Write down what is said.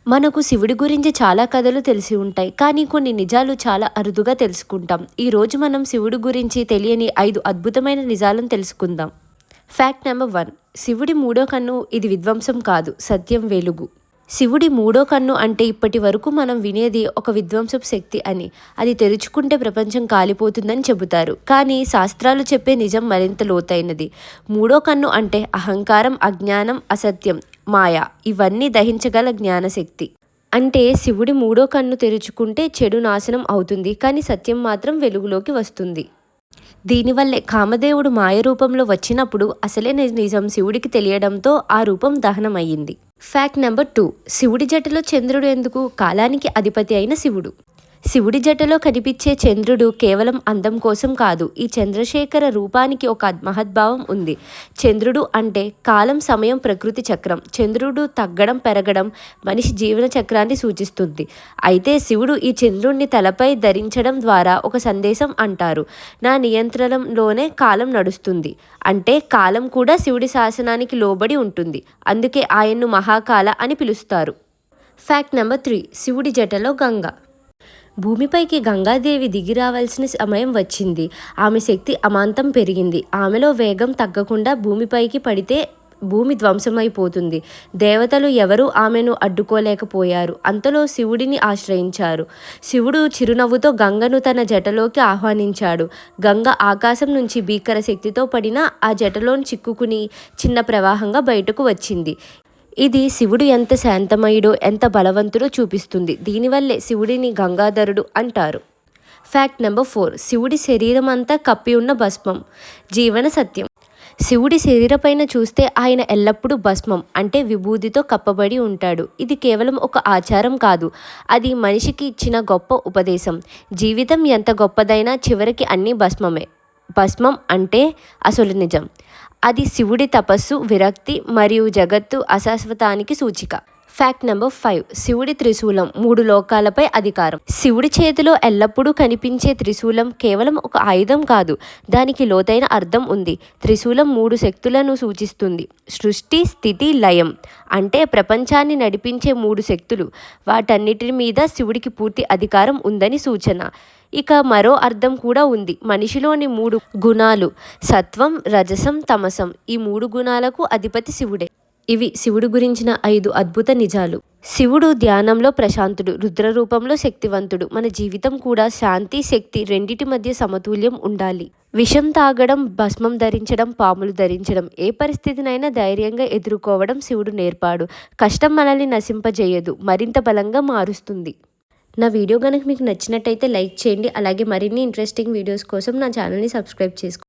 మనకు శివుడి గురించి చాలా కథలు తెలిసి ఉంటాయి, కానీ కొన్ని నిజాలు చాలా అరుదుగా తెలుసుకుంటాం. ఈరోజు మనం శివుడి గురించి తెలియని 5 అద్భుతమైన నిజాలను తెలుసుకుందాం. Fact number 1. శివుడి మూడో కన్ను. ఇది విధ్వంసం కాదు, సత్యం, వెలుగు. శివుడి మూడో కన్ను అంటే ఇప్పటి వరకు మనం వినేది ఒక విధ్వంసపు శక్తి అని. అది తెరుచుకుంటే ప్రపంచం కాలిపోతుందని చెబుతారు, కానీ శాస్త్రాలు చెప్పే నిజం మరింత లోతైనది. మూడో కన్ను అంటే అహంకారం, అజ్ఞానం, అసత్యం, మాయ ఇవన్నీ దహించగల జ్ఞానశక్తి. అంటే శివుడి మూడో కన్ను తెరుచుకుంటే చెడు నాశనం అవుతుంది, కానీ సత్యం మాత్రం వెలుగులోకి వస్తుంది. దీనివల్లే కామదేవుడు మాయ రూపంలో వచ్చినప్పుడు అసలే నిజం శివుడికి తెలియడంతో ఆ రూపం దహనం అయ్యింది. Fact number 2. శివుడి జటలో చంద్రుడు ఎందుకు? కాలానికి అధిపతి అయిన శివుడు. శివుడి జటలో కనిపించే చంద్రుడు కేవలం అందం కోసం కాదు. ఈ చంద్రశేఖర రూపానికి ఒక మహద్భావం ఉంది. చంద్రుడు అంటే కాలం, సమయం, ప్రకృతి చక్రం. చంద్రుడు తగ్గడం, పెరగడం మనిషి జీవన చక్రాన్ని సూచిస్తుంది. అయితే శివుడు ఈ చంద్రుడిని తలపై ధరించడం ద్వారా ఒక సందేశం అంటారు. నా నియంత్రణలోనే కాలం నడుస్తుంది. అంటే కాలం కూడా శివుడి శాసనానికి లోబడి ఉంటుంది. అందుకే ఆయన్ను మహాకాల అని పిలుస్తారు. Fact number 3. శివుడి జటలో గంగ. భూమిపైకి గంగాదేవి దిగి రావాల్సిన సమయం వచ్చింది. ఆమె శక్తి అమాంతం పెరిగింది. ఆమెలో వేగం తగ్గకుండా భూమిపైకి పడితే భూమి ధ్వంసమైపోతుంది. దేవతలు ఎవరూ ఆమెను అడ్డుకోలేకపోయారు. అంతలో శివుడిని ఆశ్రయించారు. శివుడు చిరునవ్వుతో గంగను తన జటలోకి ఆహ్వానించాడు. గంగ ఆకాశం నుంచి భీకర శక్తితో పడినా ఆ జటలో చిక్కుకుని చిన్న ప్రవాహంగా బయటకు వచ్చింది. ఇది శివుడు ఎంత శాంతమయుడో, ఎంత బలవంతుడో చూపిస్తుంది. దీనివల్లే శివుడిని గంగాధరుడు అంటారు. Fact number 4. శివుడి శరీరం అంతా కప్పి ఉన్న భస్మం. జీవన సత్యం. శివుడి శరీరపైన చూస్తే ఆయన ఎల్లప్పుడూ భస్మం అంటే విభూతితో కప్పబడి ఉంటాడు. ఇది కేవలం ఒక ఆచారం కాదు, అది మనిషికి ఇచ్చిన గొప్ప ఉపదేశం. జీవితం ఎంత గొప్పదైనా చివరికి అన్నీ భస్మమే. భస్మం అంటే అసలు నిజం. అది శివుడి తపస్సు, విరక్తి మరియు జగత్తు అశాశ్వతానికి సూచిక. Fact number 5. శివుడి త్రిశూలం. 3 లోకాలపై అధికారం. శివుడి చేతిలో ఎల్లప్పుడూ కనిపించే త్రిశూలం కేవలం ఒక ఆయుధం కాదు, దానికి లోతైన అర్థం ఉంది. త్రిశూలం 3 శక్తులను సూచిస్తుంది. సృష్టి, స్థితి, లయం అంటే ప్రపంచాన్ని నడిపించే 3 శక్తులు. వాటన్నిటి మీద శివుడికి పూర్తి అధికారం ఉందని సూచన. ఇక మరో అర్థం కూడా ఉంది. మనిషిలోని 3 గుణాలు సత్వం, రజసం, తమసం. ఈ 3 గుణాలకు అధిపతి శివుడే. ఇవి శివుడు గురించిన 5 అద్భుత నిజాలు. శివుడు ధ్యానంలో ప్రశాంతుడు, రుద్ర రూపంలో శక్తివంతుడు. మన జీవితం కూడా శాంతి, శక్తి రెండిటి మధ్య సమతుల్యం ఉండాలి. విషం తాగడం, భస్మం ధరించడం, పాములు ధరించడం, ఏ పరిస్థితినైనా ధైర్యంగా ఎదుర్కోవడం శివుడు నేర్పాడు. కష్టం మనల్ని నశింపజేయదు, మరింత బలంగా మారుస్తుంది. నా వీడియో కనుక మీకు నచ్చినట్టయితే లైక్ చేయండి. అలాగే మరిన్ని ఇంట్రెస్టింగ్ వీడియోస్ కోసం నా ఛానల్ని సబ్స్క్రైబ్ చేసుకోండి.